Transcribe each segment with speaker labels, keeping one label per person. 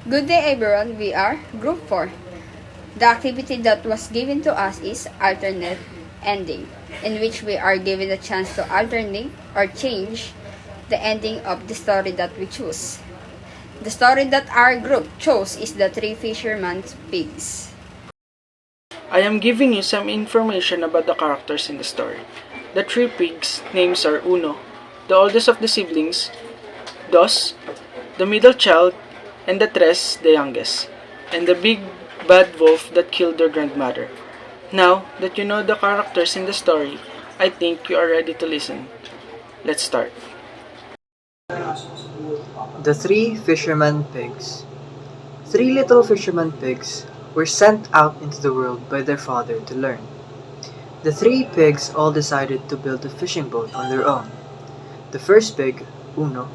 Speaker 1: Good day everyone, we are Group 4. The activity that was given to us is alternate ending, in which we are given a chance to alternate or change the ending of the story that we choose. The story that our group chose is The Three Fisherman's Pigs.
Speaker 2: I am giving you some information about the characters in the story. The three pigs' names are Uno, the oldest of the siblings, Dos, the middle child, and the Tres, the youngest, and the big bad wolf that killed their grandmother. Now that you know the characters in the story, I think you are ready to listen. Let's start.
Speaker 3: The Three Fisherman Pigs. Three little fisherman pigs were sent out into the world by their father to learn. The three pigs all decided to build a fishing boat on their own. The first pig, Uno,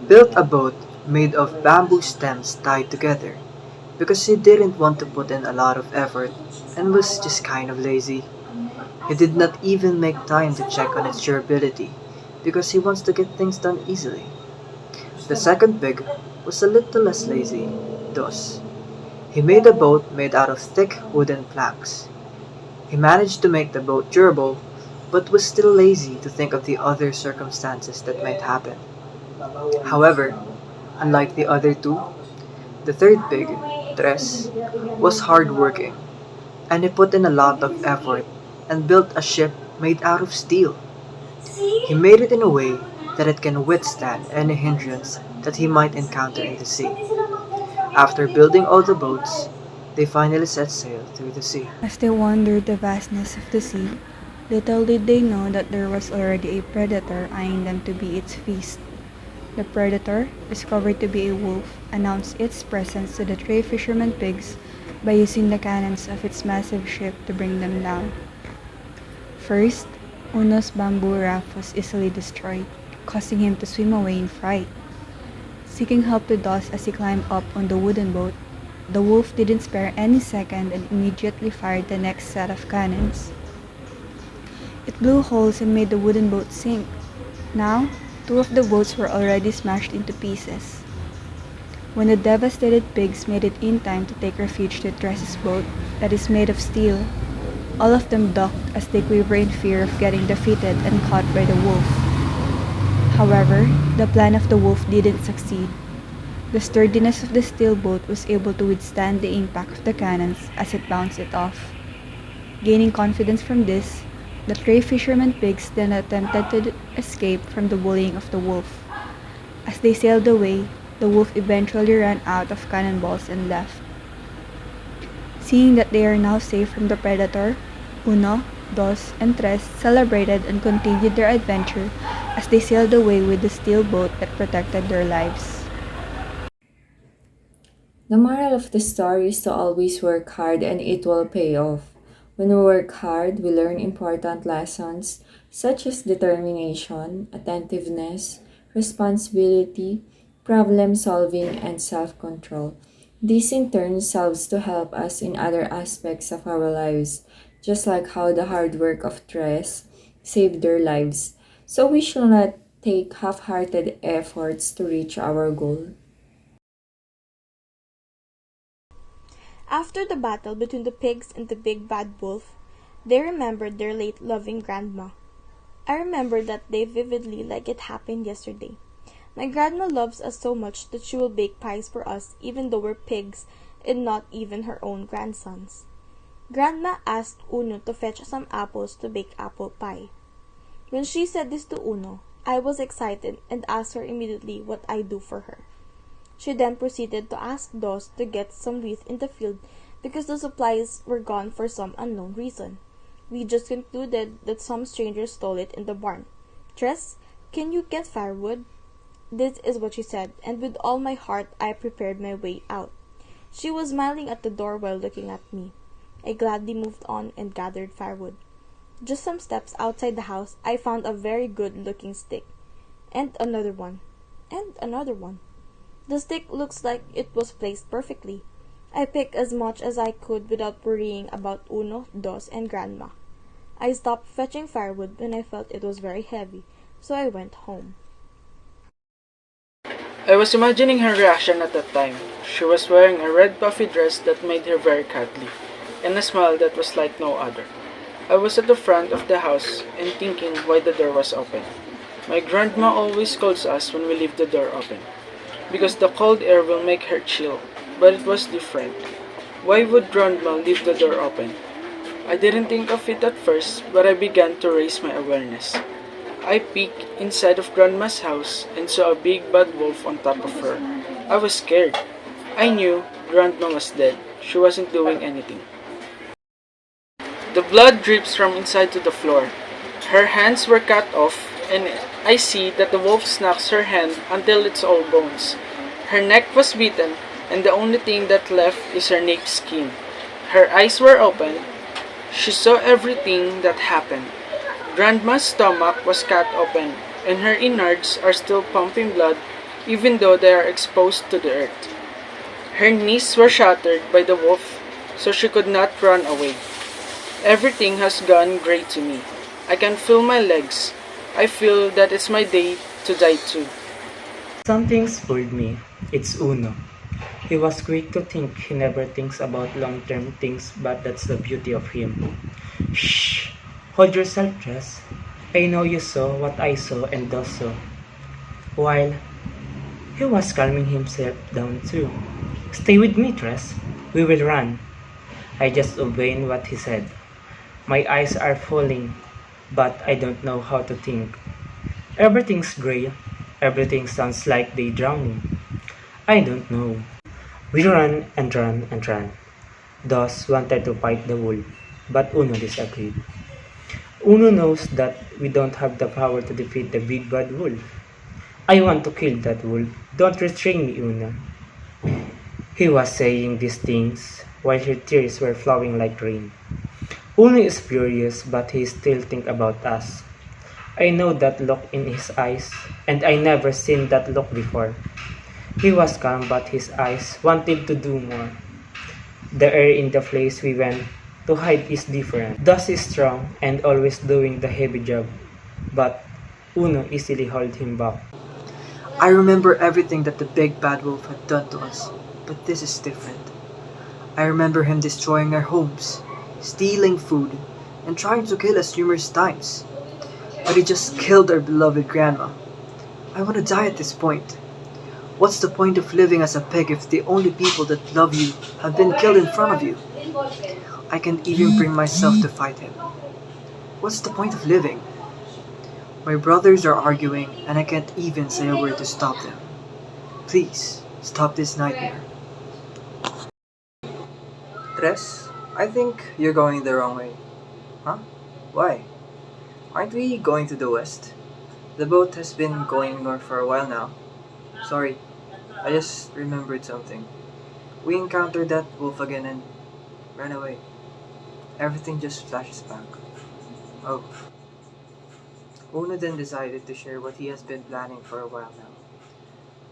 Speaker 3: built a boat made of bamboo stems tied together because he didn't want to put in a lot of effort and was just kind of lazy. He did not even make time to check on its durability because he wants to get things done easily. The second pig was a little less lazy, Dos. He made a boat made out of thick wooden planks. He managed to make the boat durable, but was still lazy to think of the other circumstances that might happen. However, unlike the other two, the third pig, Tres, was hardworking, and he put in a lot of effort and built a ship made out of steel. He made it in a way that it can withstand any hindrance that he might encounter in the sea. After building all the boats, they finally set sail through the sea.
Speaker 4: As they wandered the vastness of the sea, little did they know that there was already a predator eyeing them to be its feast. The predator, discovered to be a wolf, announced its presence to the three fishermen pigs by using the cannons of its massive ship to bring them down. First, Uno's bamboo raft was easily destroyed, causing him to swim away in fright. Seeking help to Dos as he climbed up on the wooden boat, the wolf didn't spare any second and immediately fired the next set of cannons. It blew holes and made the wooden boat sink. Now, two of the boats were already smashed into pieces. When the devastated pigs made it in time to take refuge to Tress's boat that is made of steel, all of them ducked as they quivered in fear of getting defeated and caught by the wolf. However, the plan of the wolf didn't succeed. The sturdiness of the steel boat was able to withstand the impact of the cannons as it bounced it off. Gaining confidence from this, the three fishermen pigs then attempted to escape from the bullying of the wolf. As they sailed away, the wolf eventually ran out of cannonballs and left. Seeing that they are now safe from the predator, Uno, Dos, and Tres celebrated and continued their adventure as they sailed away with the steel boat that protected their lives.
Speaker 5: The moral of the story is to always work hard and it will pay off. When we work hard, we learn important lessons such as determination, attentiveness, responsibility, problem solving, and self control. This in turn serves to help us in other aspects of our lives, just like how the hard work of Tres saved their lives. So we should not take half hearted efforts to reach our goal.
Speaker 6: After the battle between the pigs and the big bad wolf, they remembered their late loving grandma. I remember that day vividly like it happened yesterday. My grandma loves us so much that she will bake pies for us even though we're pigs and not even her own grandsons. Grandma asked Uno to fetch some apples to bake apple pie. When she said this to Uno, I was excited and asked her immediately what I'd do for her. She then proceeded to ask Dos to get some wheat in the field because the supplies were gone for some unknown reason. We just concluded that some stranger stole it in the barn. Tres, can you get firewood? This is what she said, and with all my heart I prepared my way out. She was smiling at the door while looking at me. I gladly moved on and gathered firewood. Just some steps outside the house, I found a very good-looking stick. And another one. And another one. The stick looks like it was placed perfectly. I picked as much as I could without worrying about Uno, Dos, and Grandma. I stopped fetching firewood when I felt it was very heavy, so I went home.
Speaker 2: I was imagining her reaction at that time. She was wearing a red puffy dress that made her very cuddly, and a smile that was like no other. I was at the front of the house and thinking why the door was open. My grandma always calls us when we leave the door open, because the cold air will make her chill, but it was different. Why would grandma leave the door open? I didn't think of it at first, but I began to raise my awareness. I peeked inside of grandma's house and saw a big bad wolf on top of her. I was scared. I knew grandma was dead. She wasn't doing anything. The blood drips from inside to the floor. Her hands were cut off, and I see that the wolf snacks her hand until it's all bones. Her neck was beaten, and the only thing that left is her naked skin. Her eyes were open. She saw everything that happened. Grandma's stomach was cut open, and her innards are still pumping blood even though they are exposed to the earth. Her knees were shattered by the wolf, so she could not run away. Everything has gone great to me. I can feel my legs. I feel that it's my day to die too.
Speaker 7: Something spoiled me. It's Uno. He was quick to think. He never thinks about long-term things, but that's the beauty of him. Shh! Hold yourself, Tress. I know you saw what I saw and does so. While he was calming himself down too. Stay with me, Tress. We will run. I just obeyed what he said. My eyes are falling, but I don't know how to think. Everything's gray. Everything sounds like they drowning. I don't know. We ran and ran and ran. Dos wanted to fight the wolf, but Uno disagreed. Uno knows that we don't have the power to defeat the big bad wolf. I want to kill that wolf. Don't restrain me, Uno. He was saying these things while her tears were flowing like rain. Uno is furious, but he still thinks about us. I know that look in his eyes, and I never seen that look before. He was calm, but his eyes wanted to do more. The air in the place we went to hide is different. Dust is strong and always doing the heavy job, but Uno easily held him back.
Speaker 3: I remember everything that the big bad wolf had done to us, but this is different. I remember him destroying our homes, stealing food, and trying to kill us numerous times. But he just killed our beloved grandma. I want to die at this point. What's the point of living as a pig if the only people that love you have been killed in front of you? I can't even bring myself to fight him. What's the point of living? My brothers are arguing and I can't even say a word to stop them. Please, stop this nightmare. Tres, I think you're going the wrong way. Huh? Why? Aren't we going to the west? The boat has been going north for a while now. Sorry, I just remembered something. We encountered that wolf again and ran away. Everything just flashes back. Oh. Uno then decided to share what he has been planning for a while now.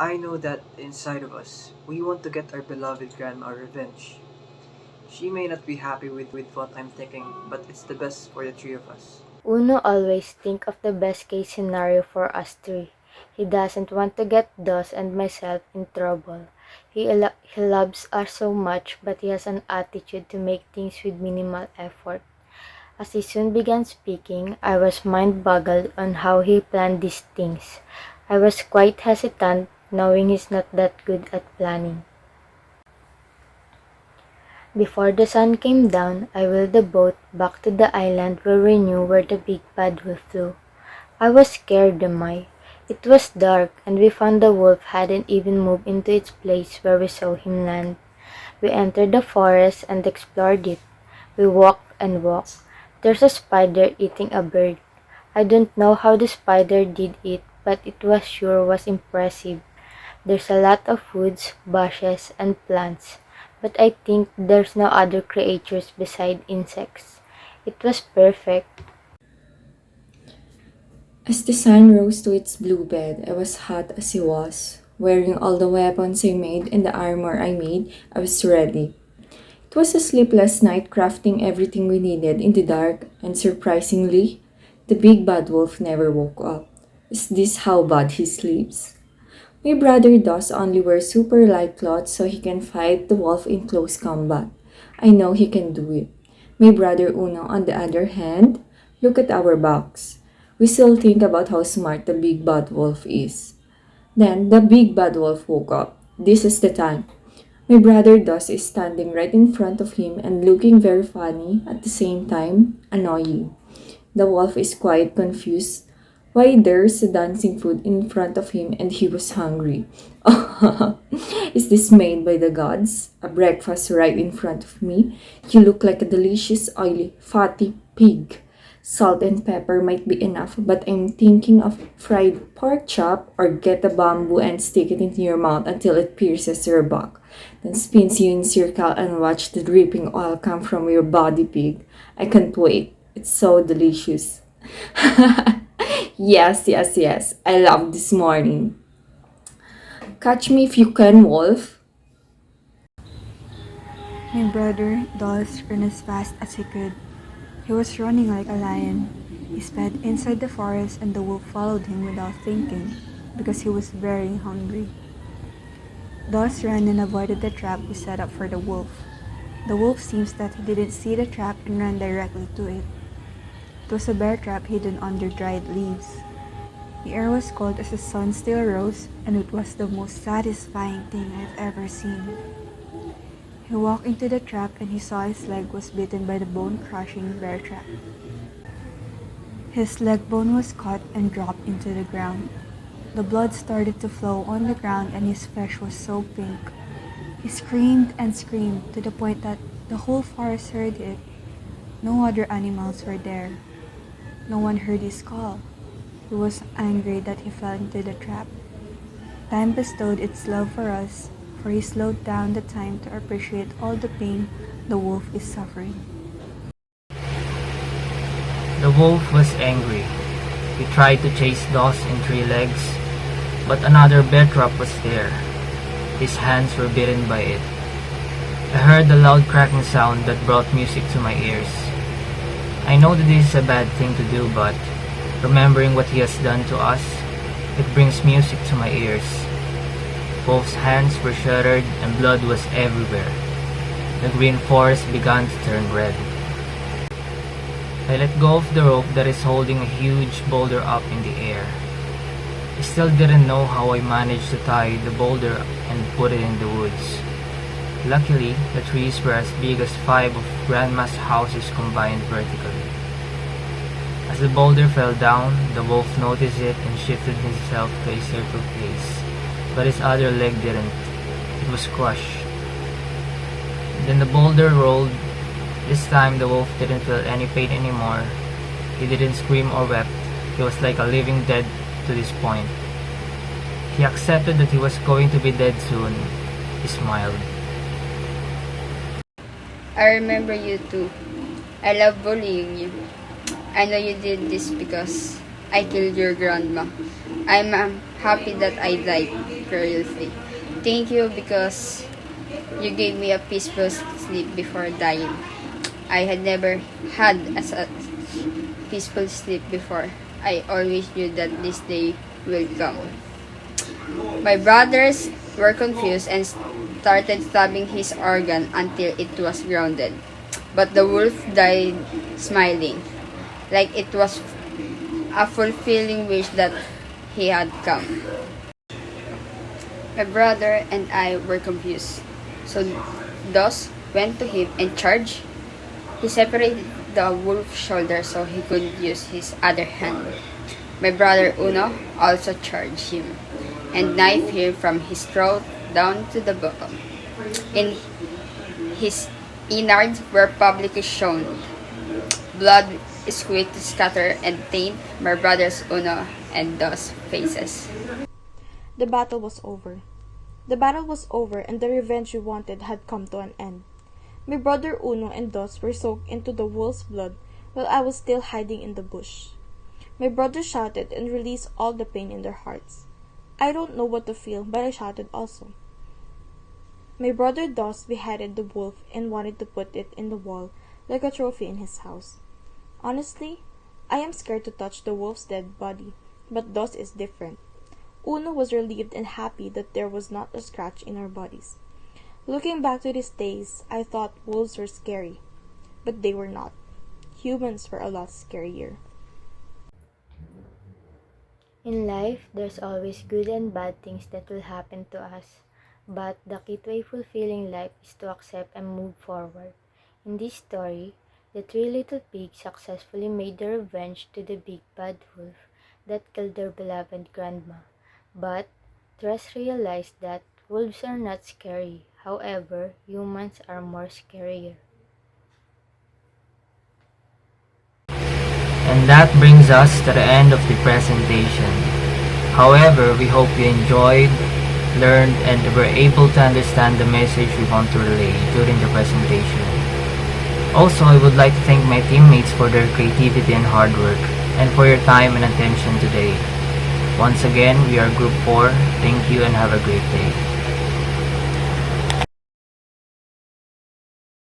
Speaker 3: I know that inside of us, we want to get our beloved grandma revenge. She may not be happy with what I'm thinking, but it's the best for the three of us.
Speaker 8: Uno always think of the best case scenario for us three. He doesn't want to get Dos and myself in trouble. He loves us so much, but he has an attitude to make things with minimal effort. As he soon began speaking, I was mind-boggled on how he planned these things. I was quite hesitant, knowing he's not that good at planning. Before the sun came down, I wheeled the boat back to the island where we knew where the big bad wolf flew. I was scared, am I? It was dark, and we found the wolf hadn't even moved into its place where we saw him land. We entered the forest and explored it. We walked and walked. There's a spider eating a bird. I don't know how the spider did it, but it was impressive. There's a lot of woods, bushes, and plants, but I think there's no other creatures beside insects. It was perfect.
Speaker 5: As the sun rose to its blue bed, I was hot as he was. Wearing all the weapons I made and the armor I made, I was ready. It was a sleepless night crafting everything we needed in the dark, and surprisingly, the big bad wolf never woke up. Is this how bad he sleeps? My brother does only wear super light clothes so he can fight the wolf in close combat. I know he can do it. My brother Uno, on the other hand, look at our backs. We still think about how smart the big bad wolf is. Then the big bad wolf woke up. This is the time. My brother Dos is standing right in front of him and looking very funny, at the same time annoying. The wolf is quite confused why there's a dancing food in front of him and he was hungry. Is this made by the gods? A breakfast right in front of me? You look like a delicious, oily, fatty pig. Salt and pepper might be enough, but I'm thinking of fried pork chop or get a bamboo and stick it into your mouth until it pierces your back. Then spins you in circle and watch the dripping oil come from your body, pig. I can't wait. It's so delicious. Yes, yes, yes. I love this morning. Catch me if you can, wolf.
Speaker 4: My brother Dolls ran as fast as he could. He was running like a lion. He sped inside the forest and the wolf followed him without thinking because he was very hungry. Dos ran and avoided the trap we set up for the wolf. The wolf seems that he didn't see the trap and ran directly to it. It was a bear trap hidden under dried leaves. The air was cold as the sun still rose, and it was the most satisfying thing I've ever seen. He walked into the trap and he saw his leg was bitten by the bone-crushing bear trap. His leg bone was cut and dropped into the ground. The blood started to flow on the ground and his flesh was so pink. He screamed and screamed to the point that the whole forest heard it. No other animals were there. No one heard his call. He was angry that he fell into the trap. Time bestowed its love for us, for he slowed down the time to appreciate all the pain the wolf is suffering.
Speaker 9: The wolf was angry. He tried to chase Dos in 3 legs, but another bear trap was there. His hands were bitten by it. I heard the loud cracking sound that brought music to my ears. I know that this is a bad thing to do, but remembering what he has done to us, it brings music to my ears. Wolf's hands were shattered and blood was everywhere. The green forest began to turn red. I let go of the rope that is holding a huge boulder up in the air. I still didn't know how I managed to tie the boulder and put it in the woods. Luckily, the trees were as big as 5 of Grandma's houses combined vertically. As the boulder fell down, the wolf noticed it and shifted himself to a circle place, but his other leg didn't. It was crushed. Then the boulder rolled. This time the wolf didn't feel any pain anymore. He didn't scream or wept. He was like a living dead to this point. He accepted that he was going to be dead soon. He smiled.
Speaker 1: I remember you too. I love bullying you. I know you did this because I killed your grandma. I'm happy that I died fearlessly. Thank you because you gave me a peaceful sleep before dying. I had never had a such peaceful sleep before. I always knew that this day will come. My brothers were confused and started stabbing his organ until it was grounded. But the wolf died smiling, like it was a fulfilling wish that he had come. My brother and I were confused, so Dos went to him and charged. He separated the wolf's shoulder so he could use his other hand. My brother Uno also charged him and knifed him from his throat down to the bottom. In his innards were publicly shown. Blood squeaked to scatter and taint my brothers Uno and Dos faces.
Speaker 6: The battle was over. The battle was over and the revenge we wanted had come to an end. My brother Uno and Dos were soaked into the wolf's blood while I was still hiding in the bush. My brothers shouted and released all the pain in their hearts. I don't know what to feel, but I shouted also. My brother Dos beheaded the wolf and wanted to put it in the wall like a trophy in his house. Honestly, I am scared to touch the wolf's dead body, but Dos is different. Uno was relieved and happy that there was not a scratch in our bodies. Looking back to these days, I thought wolves were scary, but they were not. Humans were a lot scarier.
Speaker 8: In life, there's always good and bad things that will happen to us, but the key to a fulfilling life is to accept and move forward. In this story, the three little pigs successfully made their revenge to the big bad wolf that killed their beloved grandma. But Trust realized that wolves are not scary, however, humans are more scarier.
Speaker 9: And that brings us to the end of the presentation. However, we hope you enjoyed, learned, and were able to understand the message we want to relay during the presentation. Also, I would like to thank my teammates for their creativity and hard work, and for your time and attention today. Once again, we are Group 4. Thank you and have a great day.